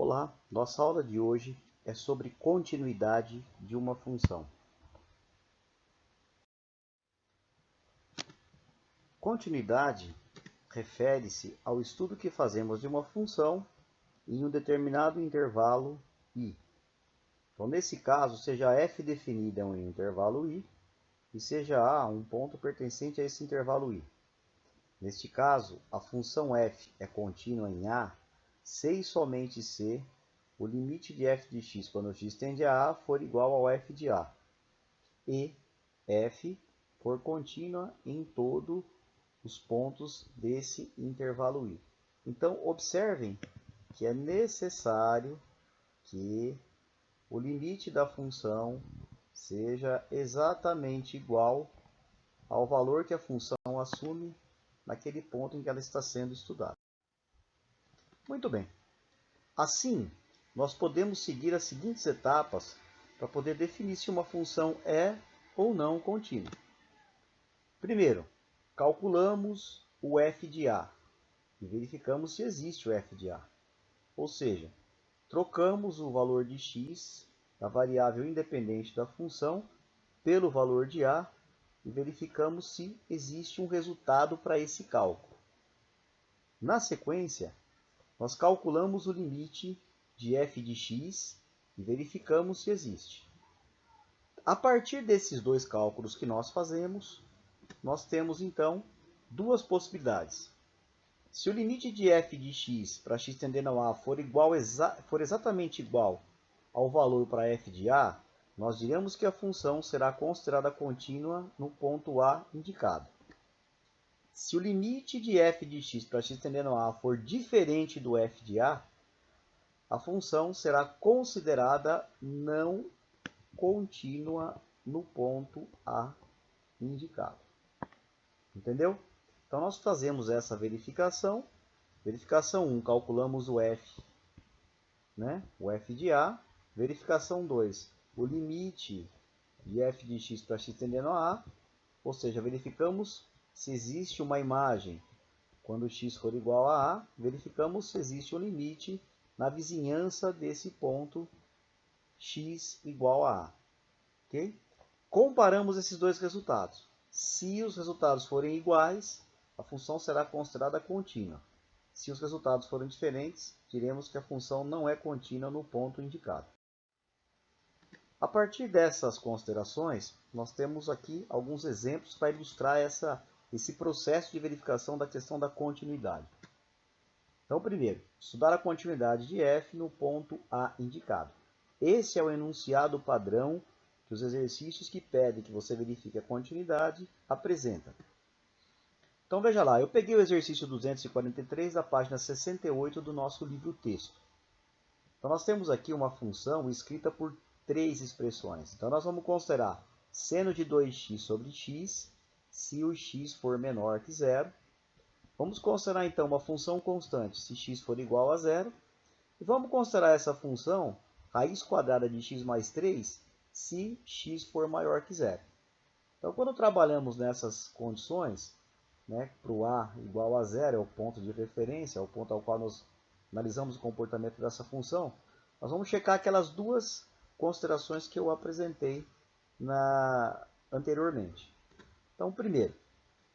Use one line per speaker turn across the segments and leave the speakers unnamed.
Olá, nossa aula de hoje é sobre continuidade de uma função. Continuidade refere-se ao estudo que fazemos de uma função em um determinado intervalo i. Então, nesse caso, seja f definida em um intervalo i e seja a um ponto pertencente a esse intervalo i. Neste caso, a função f é contínua em a se e somente se o limite de f de x quando x tende a for igual ao f de a, e f for contínua em todos os pontos desse intervalo i. Então, observem que é necessário que o limite da função seja exatamente igual ao valor que a função assume naquele ponto em que ela está sendo estudada. Muito bem. Assim, nós podemos seguir as seguintes etapas para poder definir se uma função é ou não contínua. Primeiro, calculamos o f de a e verificamos se existe o f de a. Ou seja, trocamos o valor de x da variável independente da função pelo valor de a e verificamos se existe um resultado para esse cálculo. Na sequência, nós calculamos o limite de f de x e verificamos se existe. A partir desses dois cálculos que nós fazemos, nós temos então duas possibilidades. Se o limite de f de x para x tendendo a for exatamente igual ao valor para f de a, nós diremos que a função será considerada contínua no ponto a indicado. Se o limite de f de x para x tendendo a for diferente do f de a função será considerada não contínua no ponto a indicado. Entendeu? Então, nós fazemos essa verificação. Verificação 1, calculamos o f, o f de a. Verificação 2, o limite de f de x para x tendendo a a, ou seja, verificamos se existe uma imagem quando x for igual a a, verificamos se existe um limite na vizinhança desse ponto x igual a a. Okay? Comparamos esses dois resultados. Se os resultados forem iguais, a função será considerada contínua. Se os resultados forem diferentes, diremos que a função não é contínua no ponto indicado. A partir dessas considerações, nós temos aqui alguns exemplos para ilustrar esse processo de verificação da questão da continuidade. Então, primeiro, estudar a continuidade de f no ponto a indicado. Esse é o enunciado padrão que os exercícios que pedem que você verifique a continuidade apresentam. Então, veja lá, eu peguei o exercício 243 da página 68 do nosso livro-texto. Então, nós temos aqui uma função escrita por três expressões. Então, nós vamos considerar seno de 2x sobre x, se o x for menor que zero. Vamos considerar, então, uma função constante, se x for igual a zero. E vamos considerar essa função, raiz quadrada de x mais 3, se x for maior que zero. Então, quando trabalhamos nessas condições, para o a igual a zero, é o ponto de referência, é o ponto ao qual nós analisamos o comportamento dessa função, nós vamos checar aquelas duas considerações que eu apresentei anteriormente. Então, primeiro,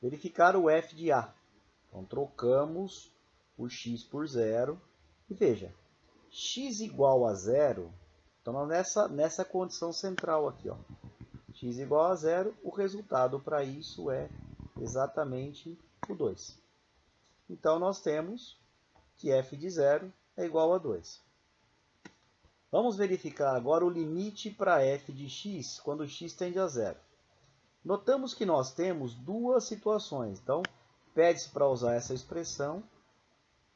verificar o f de a. Então, trocamos o x por zero e veja, x igual a zero, então nessa condição central aqui, x igual a zero, o resultado para isso é exatamente o 2. Então, nós temos que f de zero é igual a 2. Vamos verificar agora o limite para f de x quando x tende a zero. Notamos que nós temos duas situações. Então, pede-se para usar essa expressão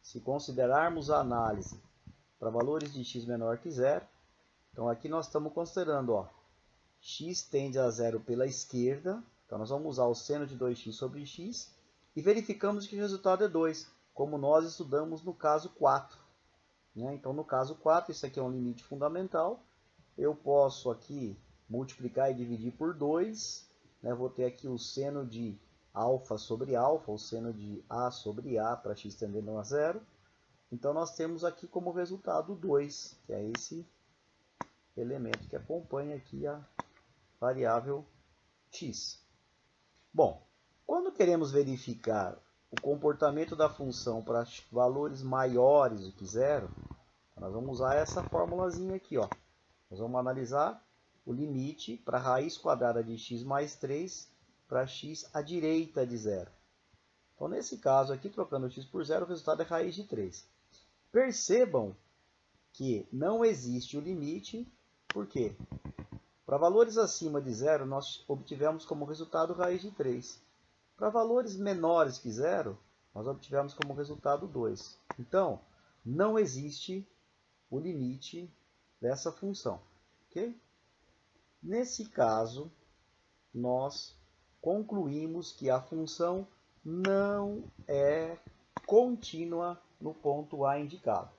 se considerarmos a análise para valores de x menor que zero. Então, aqui nós estamos considerando, x tende a zero pela esquerda. Então, nós vamos usar o seno de 2x sobre x e verificamos que o resultado é 2, como nós estudamos no caso 4. Então, no caso 4, isso aqui é um limite fundamental. Eu posso aqui multiplicar e dividir por 2. Vou ter aqui o seno de alfa sobre alfa, o seno de a sobre a para x tendendo a zero. Então nós temos aqui como resultado 2, que é esse elemento que acompanha aqui a variável x. Bom, quando queremos verificar o comportamento da função para valores maiores do que zero, nós vamos usar essa formulazinha aqui, ó. Nós vamos analisar o limite para a raiz quadrada de x mais 3 para x à direita de zero. Então, nesse caso aqui, trocando x por zero, o resultado é raiz de 3. Percebam que não existe o limite, por quê? Para valores acima de zero, nós obtivemos como resultado raiz de 3. Para valores menores que zero, nós obtivemos como resultado 2. Então, não existe o limite dessa função. Okay? Nesse caso, nós concluímos que a função não é contínua no ponto A indicado.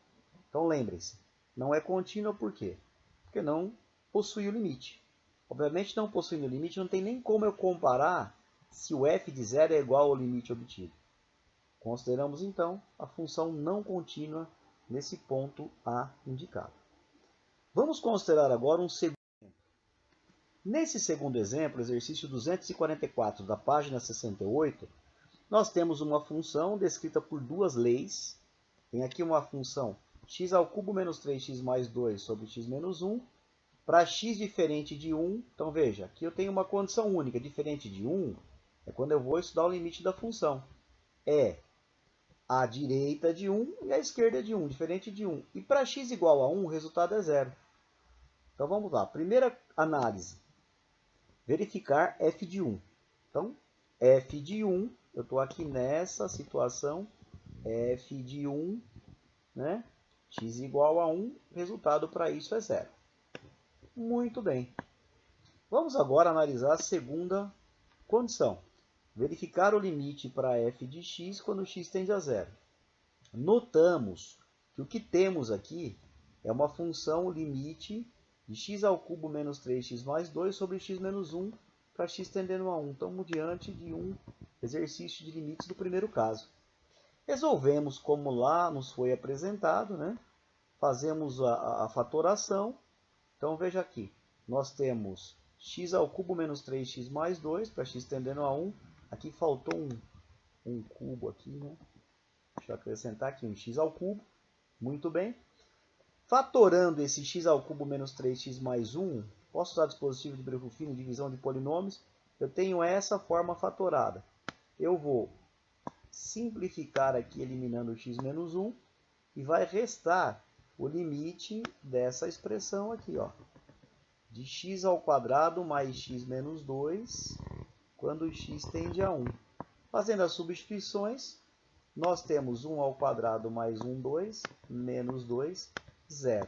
Então lembrem-se, não é contínua por quê? Porque não possui o limite. Obviamente, não possuindo o limite, não tem nem como eu comparar se o f de zero é igual ao limite obtido. Consideramos então a função não contínua nesse ponto A indicado. Vamos considerar agora um segundo exemplo. Nesse segundo exemplo, exercício 244 da página 68, nós temos uma função descrita por duas leis. Tem aqui uma função x ao cubo menos 3x mais 2 sobre x menos 1. Para x diferente de 1, então veja, aqui eu tenho uma condição única. Diferente de 1 é quando eu vou estudar o limite da função. É a direita de 1 e a esquerda de 1, diferente de 1. E para x igual a 1, o resultado é 0. Então vamos lá. Primeira análise. Verificar f de 1. Então, f de 1, eu estou aqui nessa situação, f de 1, né? X igual a 1, resultado para isso é 0. Muito bem. Vamos agora analisar a segunda condição. Verificar o limite para f de x quando x tende a 0. Notamos que o que temos aqui é uma função limite de x ao cubo menos 3x mais 2 sobre x menos 1 para x tendendo a 1. Estamos diante de um exercício de limites do primeiro caso. Resolvemos como lá nos foi apresentado, né? Fazemos a fatoração. Então veja aqui, nós temos x ao cubo menos 3x mais 2 para x tendendo a 1. Aqui faltou um cubo aqui, né? Deixa eu acrescentar aqui um x ao cubo. Muito bem. Fatorando esse x ao cubo menos 3x mais 1, posso usar dispositivo de Brilho fino, divisão de polinômios. Eu tenho essa forma fatorada. Eu vou simplificar aqui eliminando o x menos 1 e vai restar o limite dessa expressão aqui, ó, de x ao quadrado mais x menos 2 quando x tende a 1. Fazendo as substituições, nós temos 1 ao quadrado mais 1, 2, menos 2, 0.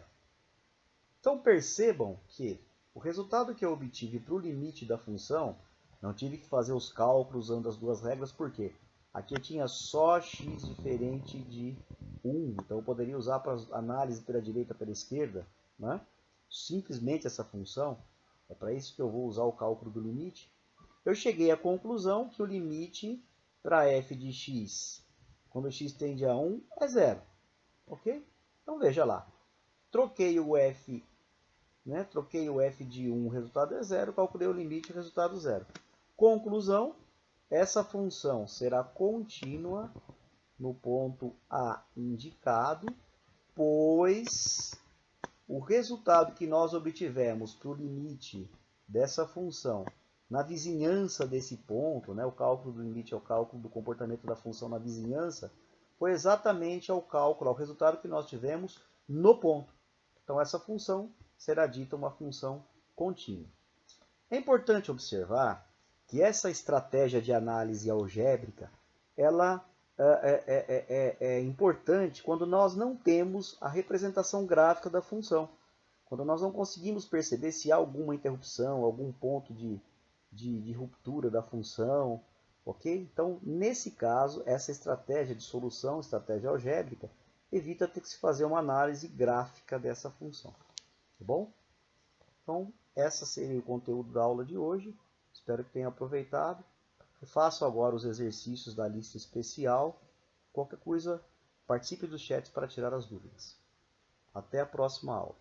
Então percebam que o resultado que eu obtive para o limite da função, não tive que fazer os cálculos usando as duas regras, por quê? Aqui eu tinha só x diferente de 1, então eu poderia usar para análise pela direita e pela esquerda, né? Simplesmente essa função, é para isso que eu vou usar o cálculo do limite. Eu cheguei à conclusão que o limite para f de x, quando x tende a 1, é 0. Ok? Então veja lá. Troquei o f, né? Troquei o f de 1, o resultado é 0. Calculei o limite, o resultado é 0. Conclusão, essa função será contínua no ponto A indicado, pois o resultado que nós obtivemos para o limite dessa função na vizinhança desse ponto, né, o cálculo do limite é o cálculo do comportamento da função na vizinhança, foi exatamente ao cálculo, ao resultado que nós tivemos no ponto. Então essa função será dita uma função contínua. É importante observar que essa estratégia de análise algébrica, ela é importante quando nós não temos a representação gráfica da função. Quando nós não conseguimos perceber se há alguma interrupção, algum ponto de ruptura da função, ok? Então, nesse caso, essa estratégia de solução, estratégia algébrica, evita ter que se fazer uma análise gráfica dessa função. Tá bom? Então, esse seria o conteúdo da aula de hoje. Espero que tenham aproveitado. Eu faço agora os exercícios da lista especial. Qualquer coisa, Participe dos chats para tirar as dúvidas. Até a próxima aula.